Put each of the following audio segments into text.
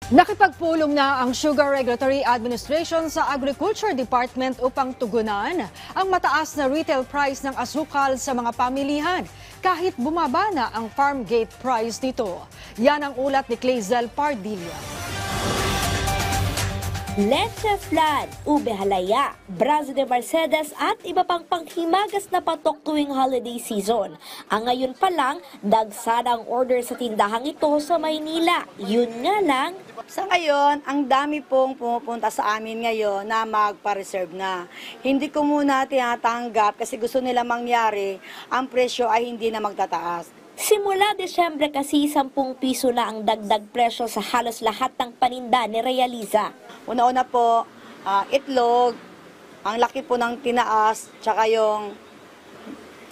Nakipagpulong na ang Sugar Regulatory Administration sa Agriculture Department upang tugunan ang mataas na retail price ng asukal sa mga pamilihan kahit bumaba na ang farm gate price nito. Yan ang ulat ni Clazel Pardilla. Leche flan, ube halaya, brazo de Mercedes at iba pang panghimagas na patok tuwing holiday season. Ang ngayon pa lang, dagsa ang order sa tindahang ito sa Maynila. Yun nga lang, sa ngayon, ang dami pong pumupunta sa amin ngayon na magpa-reserve na. Hindi ko muna tinatanggap kasi gusto nila mangyari, ang presyo ay hindi na magtataas. simula Desyembre kasi 10 piso na ang dagdag presyo sa halos lahat ng paninda ni Realiza. Una-una po, itlog, ang laki po ng tinaas, tsaka yung,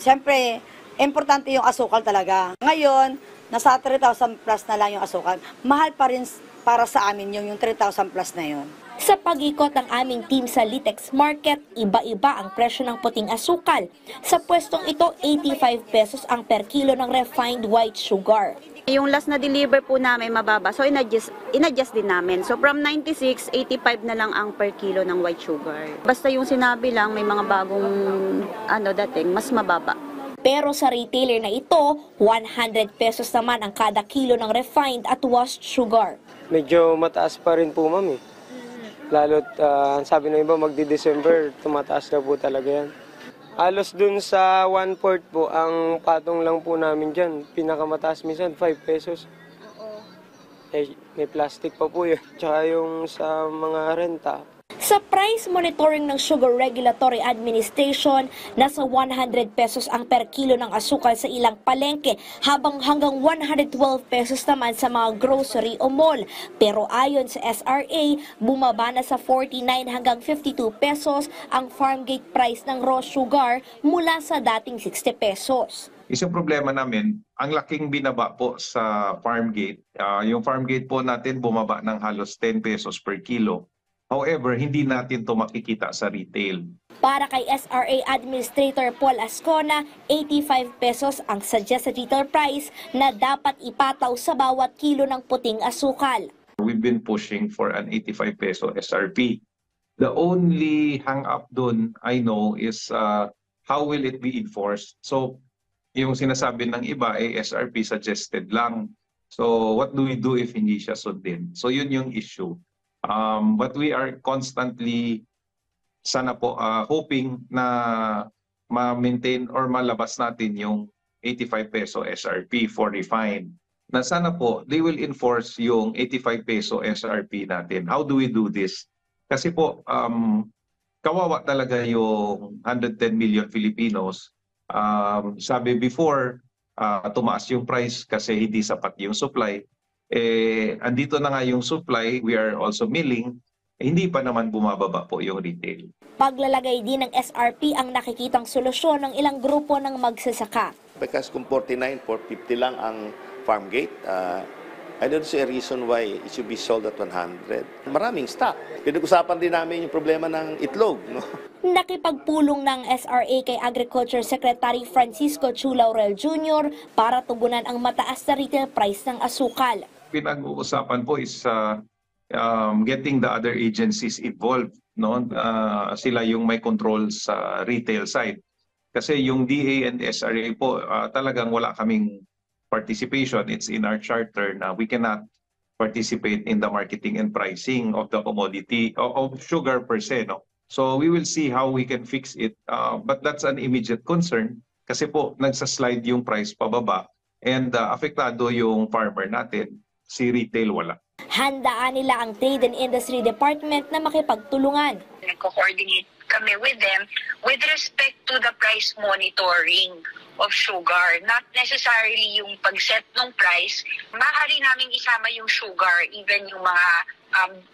siyempre, importante yung asukal talaga. Ngayon, nasa 3,000 plus na lang yung asukal. Mahal pa rin para sa amin yung 3,000 plus na yun. Sa pag-ikot ng aming team sa Litex Market, iba-iba ang presyo ng puting asukal. Sa pwestong ito, 85 pesos ang per kilo ng refined white sugar. Yung last na deliver po namin mababa, so in-adjust din namin. So from 96, 85 na lang ang per kilo ng white sugar. Basta yung sinabi lang, may mga bagong dating, mas mababa. Pero sa retailer na ito, 100 pesos naman ang kada kilo ng refined at washed sugar. Medyo mataas pa rin po, ma'am. Lalo't sabi ng iba, magdi-December, tumataas na po talaga yan. Halos dun sa 1/4 po, ang patong lang po namin dyan, pinakamataas minsan, 5 pesos. May plastic pa po yun. Tsaka yung sa mga renta. Sa price monitoring ng Sugar Regulatory Administration, nasa 100 pesos ang per kilo ng asukal sa ilang palengke, habang hanggang 112 pesos naman sa mga grocery o mall. Pero ayon sa SRA, bumaba na sa 49 hanggang 52 pesos ang farm gate price ng raw sugar mula sa dating 60 pesos. Isang problema namin, ang laking binaba po sa farm gate. Yung farm gate po natin bumaba ng halos 10 pesos per kilo. However, hindi natin ito makikita sa retail. Para kay SRA Administrator Paul Ascona, 85 pesos ang suggested retail price na dapat ipataw sa bawat kilo ng puting asukal. We've been pushing for an 85 peso SRP. The only hang-up dun I know is how will it be enforced? So, yung sinasabi ng iba ay SRP suggested lang. So, what do we do if hindi siya sundin? So, yun yung issue. But we are constantly hoping na ma-maintain or malabas natin yung 85 peso SRP for refined. Na sana po, they will enforce yung 85 peso SRP natin. How do we do this? Kasi po, kawawa talaga yung 110 million Filipinos. Sabi before, tumaas yung price kasi hindi sapat yung supply. Andito na nga yung supply, we are also milling, hindi pa naman bumababa po yung retail. Paglalagay din ng SRP ang nakikitang solusyon ng ilang grupo ng magsasaka. Because kung 49, 450 lang ang farm gate, I don't see a reason why it should be sold at 100. Maraming stock. Pinag-usapan din namin yung problema ng itlog. No? Nakipagpulong ng SRA kay Agriculture Secretary Francisco Chu Laurel Jr. para tugunan ang mataas na retail price ng asukal. Pinag-uusapan po is getting the other agencies involved. No? Sila yung may control sa retail side. Kasi yung DA and SRA po, talagang wala kaming participation. It's in our charter na we cannot participate in the marketing and pricing of the commodity, of sugar per se. No? So we will see how we can fix it. But that's an immediate concern kasi po nagsaslide yung price pababa and apektado yung farmer natin. Si retail wala. Handaan nila ang Trade and Industry Department na makipagtulungan. Nagko-coordinate kami with them with respect to the price monitoring of sugar. Not necessarily yung pag-set ng price. Maaari namin isama yung sugar, even yung mga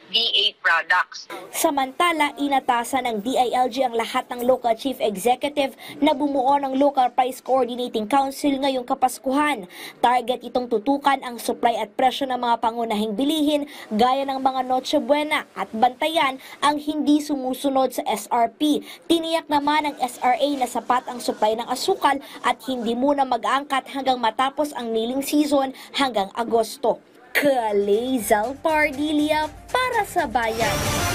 DA products. Samantala, inatasan ng DILG ang lahat ng local chief executive na bumuo ng Local Price Coordinating Council ngayong Kapaskuhan. Target itong tutukan ang supply at presyo ng mga pangunahing bilihin gaya ng mga Noche Buena at bantayan ang hindi sumusunod sa SRP. Tiniyak naman ng SRA na sapat ang supply ng asukal at hindi muna mag-aangkat hanggang matapos ang milling season hanggang Agosto. Kalezal Pardilia para sa bayan.